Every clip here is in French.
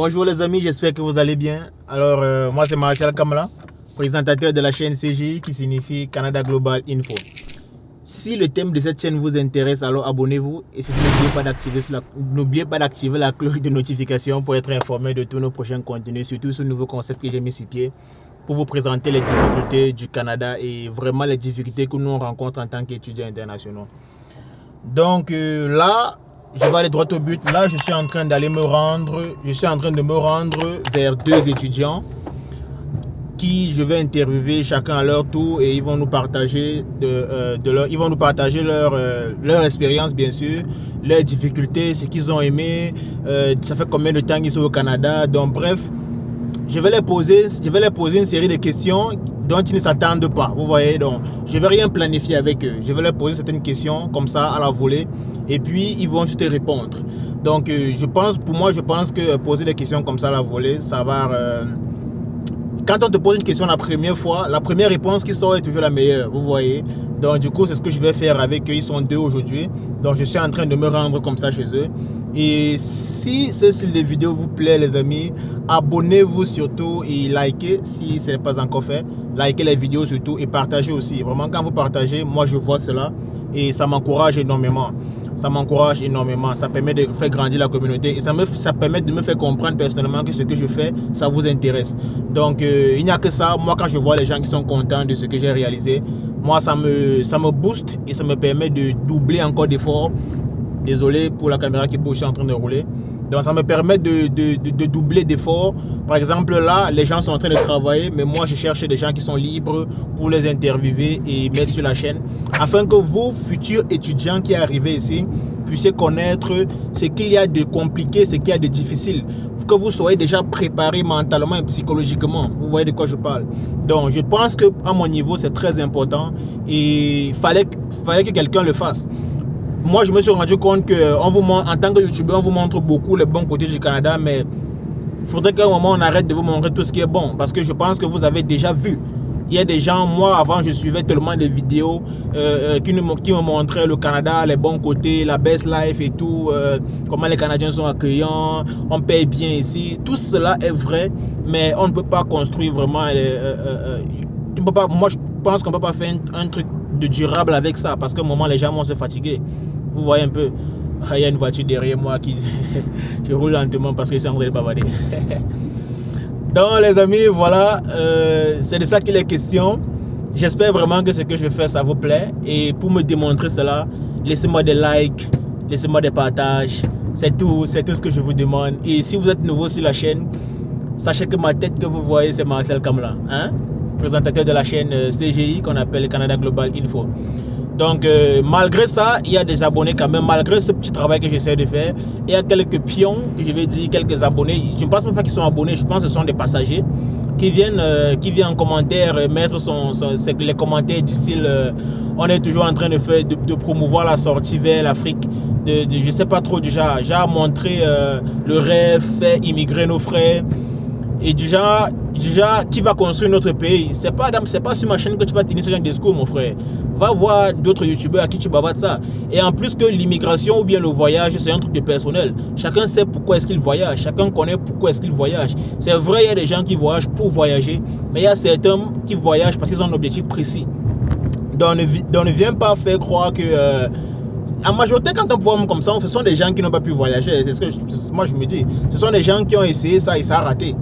Bonjour les amis, j'espère que vous allez bien. Alors, moi c'est Martial Kamala, présentateur de la chaîne CGI qui signifie Canada Global Info. Si le thème de cette chaîne vous intéresse, alors abonnez-vous et surtout n'oubliez pas d'activer la cloche de notification pour être informé de tous nos prochains contenus, surtout ce nouveau concept que j'ai mis sur pied pour vous présenter les difficultés du Canada et vraiment les difficultés que nous rencontrons en tant qu'étudiants internationaux. Donc là, je vais aller droit au but. Là, je suis en train de me rendre vers deux étudiants qui je vais interviewer chacun à leur tour et ils vont nous partager leur expérience, bien sûr, leurs difficultés, ce qu'ils ont aimé, ça fait combien de temps qu'ils sont au Canada. Donc bref, je vais leur poser une série de questions dont ils ne s'attendent pas. Vous voyez, donc je ne vais rien planifier avec eux. Je vais leur poser certaines questions comme ça à la volée et puis ils vont juste répondre. Donc je pense que poser des questions comme ça à la volée, ça va... Quand on te pose une question la première fois, la première réponse qui sort est toujours la meilleure, vous voyez. Donc du coup, c'est ce que je vais faire avec eux. Ils sont deux aujourd'hui. Donc je suis en train de me rendre comme ça chez eux. Et si ce style de vidéo vous plaît, les amis, abonnez-vous surtout et likez si ce n'est pas encore fait. Likez les vidéos surtout et partagez aussi. Vraiment, quand vous partagez, moi je vois cela et ça m'encourage énormément. Ça m'encourage énormément, ça permet de faire grandir la communauté et ça permet de me faire comprendre personnellement que ce que je fais, ça vous intéresse. Donc, il n'y a que ça. Moi, quand je vois les gens qui sont contents de ce que j'ai réalisé, moi, ça me booste et ça me permet de doubler encore d'efforts. Désolé pour la caméra qui bouge, je suis en train de rouler. Donc, ça me permet de doubler d'efforts. Par exemple, là, les gens sont en train de travailler, mais moi, je cherche des gens qui sont libres pour les interviewer et mettre sur la chaîne, afin que vous, futurs étudiants qui arrivez ici, puissiez connaître ce qu'il y a de compliqué, ce qu'il y a de difficile, que vous soyez déjà préparé mentalement et psychologiquement. Vous voyez de quoi je parle. Donc, je pense qu'à mon niveau, c'est très important et il fallait que quelqu'un le fasse. Moi, je me suis rendu compte qu'en tant que youtubeur, on vous montre beaucoup les bons côtés du Canada, mais il faudrait qu'à un moment, on arrête de vous montrer tout ce qui est bon, parce que je pense que vous avez déjà vu. Il y a des gens, moi avant, je suivais tellement de vidéos qui me montraient le Canada, les bons côtés, la best life et tout, comment les Canadiens sont accueillants, on paye bien ici. Tout cela est vrai, mais on ne peut pas construire vraiment... moi, je pense qu'on ne peut pas faire un truc de durable avec ça, parce qu'à un moment, les gens vont se fatiguer. Vous voyez un peu, il y a une voiture derrière moi qui... je roule lentement parce que je suis en train de bavarder. Donc les amis, voilà, c'est de ça qu'il est question. J'espère vraiment que ce que je fais, ça vous plaît. Et pour me démontrer cela, laissez-moi des likes, laissez-moi des partages. C'est tout ce que je vous demande. Et si vous êtes nouveau sur la chaîne, sachez que ma tête que vous voyez, c'est Martial Kamala, hein? Présentateur de la chaîne CGI qu'on appelle Canada Global Info. Donc malgré ça, il y a des abonnés quand même, malgré ce petit travail que j'essaie de faire. Il y a quelques pions, je vais dire quelques abonnés. Je ne pense même pas qu'ils sont abonnés, je pense que ce sont des passagers qui viennent en commentaire mettre les commentaires du style on est toujours en train de promouvoir la sortie vers l'Afrique. Je ne sais pas trop déjà montrer le rêve, faire immigrer nos frères. Et déjà qui va construire notre pays. C'est pas sur ma chaîne que tu vas tenir ce genre de discours, mon frère. Va voir d'autres youtubeurs à qui tu bavardes ça. Et en plus que l'immigration ou bien le voyage, c'est un truc de personnel. Chacun sait pourquoi est-ce qu'il voyage. Chacun connaît pourquoi est-ce qu'il voyage. C'est vrai, il y a des gens qui voyagent pour voyager. Mais il y a certains qui voyagent parce qu'ils ont un objectif précis. Donc ne viens pas faire croire que... en majorité, quand on voit comme ça, ce sont des gens qui n'ont pas pu voyager. C'est ce que moi je me dis. Ce sont des gens qui ont essayé ça et ça a raté.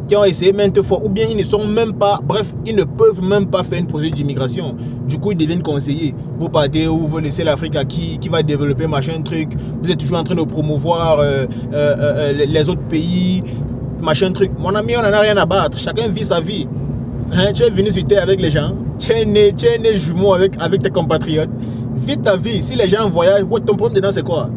Qui ont essayé maintes fois, ou bien ils ne sont même pas, bref, ils ne peuvent même pas faire une procédure d'immigration. Du coup, ils deviennent conseillers. Vous partez ou vous laissez l'Afrique à qui va développer machin truc. Vous êtes toujours en train de promouvoir les autres pays, machin truc. Mon ami, on n'en a rien à battre. Chacun vit sa vie. Hein, tu es venu sur terre avec les gens. Tu es né jumeau avec tes compatriotes. Vis ta vie. Si les gens voyagent, ton problème dedans, c'est quoi?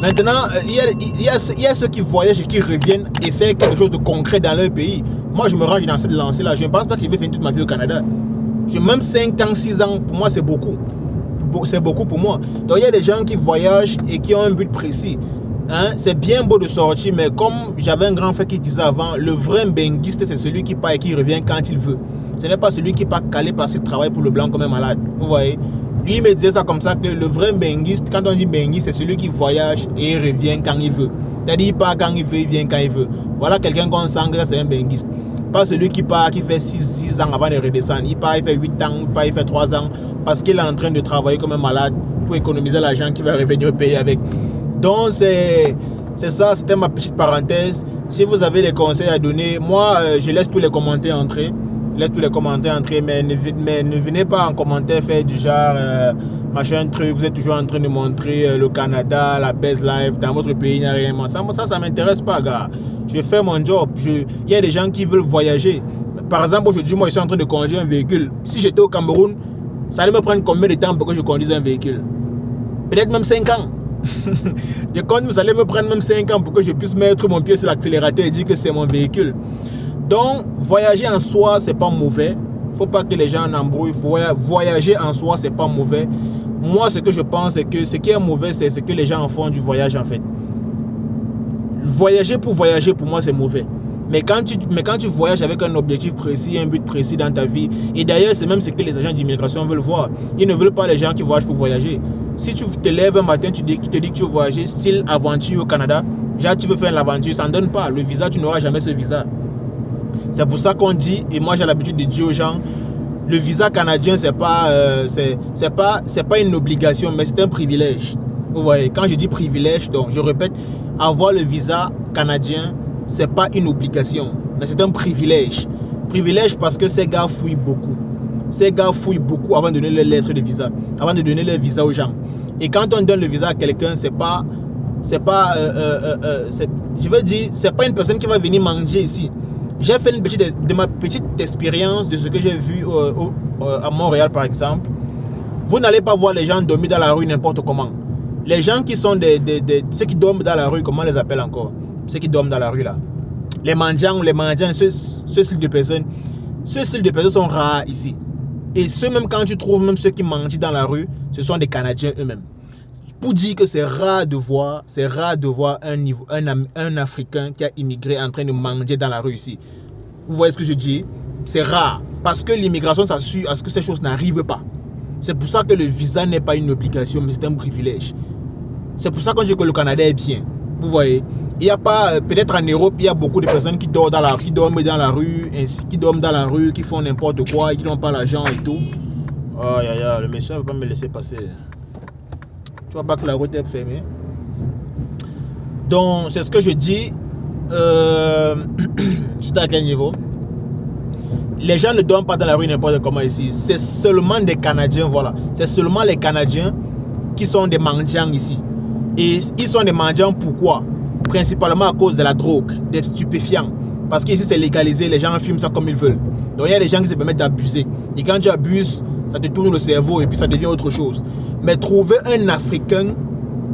Maintenant, il y a ceux qui voyagent et qui reviennent et font quelque chose de concret dans leur pays. Moi, je me range dans cette lancée-là. Je ne pense pas que je vais finir toute ma vie au Canada. Même 5 ans, 6 ans, pour moi, c'est beaucoup. C'est beaucoup pour moi. Donc, il y a des gens qui voyagent et qui ont un but précis. Hein? C'est bien beau de sortir, mais comme j'avais un grand frère qui disait avant, le vrai benguiste, c'est celui qui part et qui revient quand il veut. Ce n'est pas celui qui part calé parce qu'il travaille pour le blanc comme un malade. Vous voyez? Lui, il me disait ça comme ça, que le vrai benguiste, quand on dit benguiste, c'est celui qui voyage et revient quand il veut. C'est-à-dire, il part quand il veut, il vient quand il veut. Voilà quelqu'un qu'on sent que c'est un benguiste. Pas celui qui part, qui fait 6 ans avant de redescendre. Il part, il fait 8 ans, il part, il fait 3 ans, parce qu'il est en train de travailler comme un malade pour économiser l'argent qu'il va revenir payer avec. Donc, c'est ça, c'était ma petite parenthèse. Si vous avez des conseils à donner, moi, je laisse tous les commentaires entrer. Mais ne venez pas en commentaire faire du genre machin truc, vous êtes toujours en train de montrer le Canada, la best life, dans votre pays, il n'y a rien. Ça m'intéresse pas, gars. Je fais mon job. Il y a des gens qui veulent voyager. Par exemple, aujourd'hui, moi, je suis en train de conduire un véhicule. Si j'étais au Cameroun, ça allait me prendre combien de temps pour que je conduise un véhicule? Peut-être même 5 ans. Ça allait me prendre même 5 ans pour que je puisse mettre mon pied sur l'accélérateur et dire que c'est mon véhicule. Donc, voyager en soi, c'est pas mauvais. Il ne faut pas que les gens en embrouillent. Voyager en soi, c'est pas mauvais. Moi, ce que je pense, c'est que ce qui est mauvais, c'est ce que les gens en font du voyage, en fait. Voyager, pour moi, c'est mauvais. Mais quand tu voyages avec un objectif précis, un but précis dans ta vie, et d'ailleurs, c'est même ce que les agents d'immigration veulent voir. Ils ne veulent pas les gens qui voyagent pour voyager. Si tu te lèves un matin, tu te dis que tu veux voyager, style aventure au Canada, déjà tu veux faire l'aventure, ça ne donne pas. Le visa, tu n'auras jamais ce visa. C'est pour ça qu'on dit, et moi j'ai l'habitude de dire aux gens, le visa canadien, c'est pas une obligation, mais c'est un privilège. Vous voyez, quand je dis privilège, donc je répète, avoir le visa canadien, c'est pas une obligation, mais c'est un privilège. Privilège parce que ces gars fouillent beaucoup. Ces gars fouillent beaucoup avant de donner leur lettre de visa, avant de donner leur visa aux gens. Et quand on donne le visa à quelqu'un, c'est pas une personne qui va venir manger ici. J'ai fait de ma petite expérience de ce que j'ai vu à Montréal, par exemple. Vous n'allez pas voir les gens dormir dans la rue n'importe comment. Les gens qui sont ceux qui dorment dans la rue, comment on les appelle encore? Ceux qui dorment dans la rue là. Les mendiants, ce style de personnes sont rares ici. Et même quand tu trouves même ceux qui mangent dans la rue, ce sont des Canadiens eux-mêmes. Pour dire que c'est rare de voir un Africain qui a immigré en train de manger dans la rue ici. Vous voyez ce que je dis? C'est rare. Parce que l'immigration s'assure à ce que ces choses n'arrivent pas. C'est pour ça que le visa n'est pas une obligation, mais c'est un privilège. C'est pour ça qu'on dit que le Canada est bien. Vous voyez? Il n'y a pas, peut-être en Europe, il y a beaucoup de personnes qui dorment dans la rue, qui font n'importe quoi, qui n'ont pas l'argent et tout. Aïe aïe aïe, le méchant ne veut pas me laisser passer. Tu vois pas que la route est fermée. Donc, c'est ce que je dis. Juste à quel niveau? Les gens ne dorment pas dans la rue n'importe comment ici. C'est seulement des Canadiens, voilà. C'est seulement les Canadiens qui sont des mendiants ici. Et ils sont des mendiants pourquoi? Principalement à cause de la drogue, des stupéfiants. Parce qu'ici c'est légalisé, les gens fument ça comme ils veulent. Donc il y a des gens qui se permettent d'abuser. Et quand tu abuses, ça te tourne le cerveau et puis ça devient autre chose. Mais trouver un Africain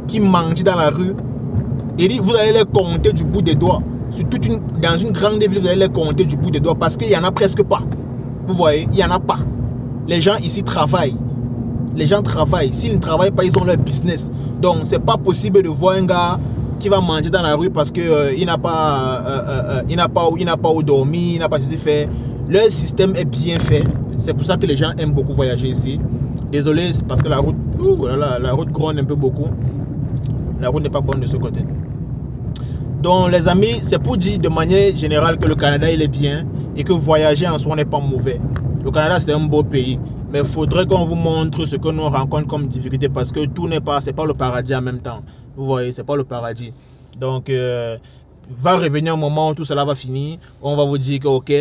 qui mange dans la rue, et vous allez les compter du bout des doigts. Dans une grande ville, vous allez les compter du bout des doigts parce qu'il n'y en a presque pas. Vous voyez, il n'y en a pas. Les gens ici travaillent. Les gens travaillent. S'ils ne travaillent pas, ils ont leur business. Donc, c'est pas possible de voir un gars qui va manger dans la rue parce que il n'a pas où dormir, il n'a pas ce qu'il fait. Leur système est bien fait. C'est pour ça que les gens aiment beaucoup voyager ici. Désolé, c'est parce que la route gronde un peu beaucoup. La route n'est pas bonne de ce côté. Donc les amis, c'est pour dire de manière générale que le Canada il est bien et que voyager en soi n'est pas mauvais. Le Canada c'est un beau pays, mais il faudrait qu'on vous montre ce que nous rencontrons comme difficulté parce que tout n'est pas, c'est pas le paradis en même temps. Vous voyez, c'est pas le paradis. Donc va revenir un moment où tout cela va finir. On va vous dire que ok,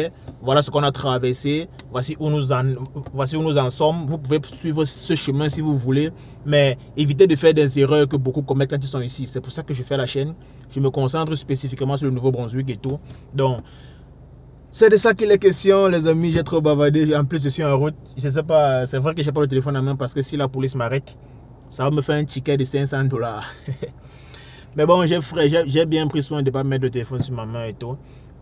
voilà ce qu'on a traversé, voici où nous en sommes. Vous pouvez suivre ce chemin si vous voulez, mais évitez de faire des erreurs que beaucoup commettent quand ils sont ici. C'est pour ça que je fais la chaîne. Je me concentre spécifiquement sur le Nouveau-Brunswick et tout. Donc c'est de ça qu'il est question, les amis. J'ai trop bavardé. En plus, je suis en route. Je sais pas, c'est vrai que j'ai pas le téléphone en main parce que si la police m'arrête, ça va me faire un ticket de 500 $. Mais bon, j'ai bien pris soin de ne pas mettre le téléphone sur ma main et tout.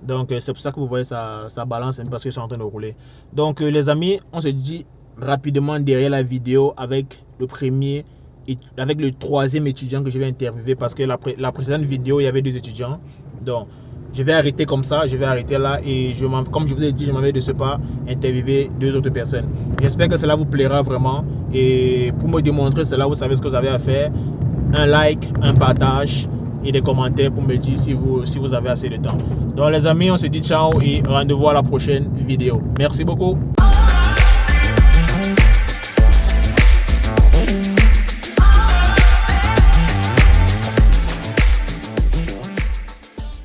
Donc, c'est pour ça que vous voyez ça balance parce que je suis en train de rouler. Donc, les amis, on se dit rapidement derrière la vidéo avec le troisième étudiant que je vais interviewer parce que la précédente vidéo, il y avait 2 étudiants. Donc, je vais arrêter comme ça, je vais arrêter là et comme je vous ai dit, je m'en vais de ce pas interviewer 2 autres personnes. J'espère que cela vous plaira vraiment et pour me démontrer cela, vous savez ce que vous avez à faire. Un like, un partage et des commentaires pour me dire si vous avez assez de temps. Donc les amis, on se dit ciao et rendez-vous à la prochaine vidéo. Merci beaucoup.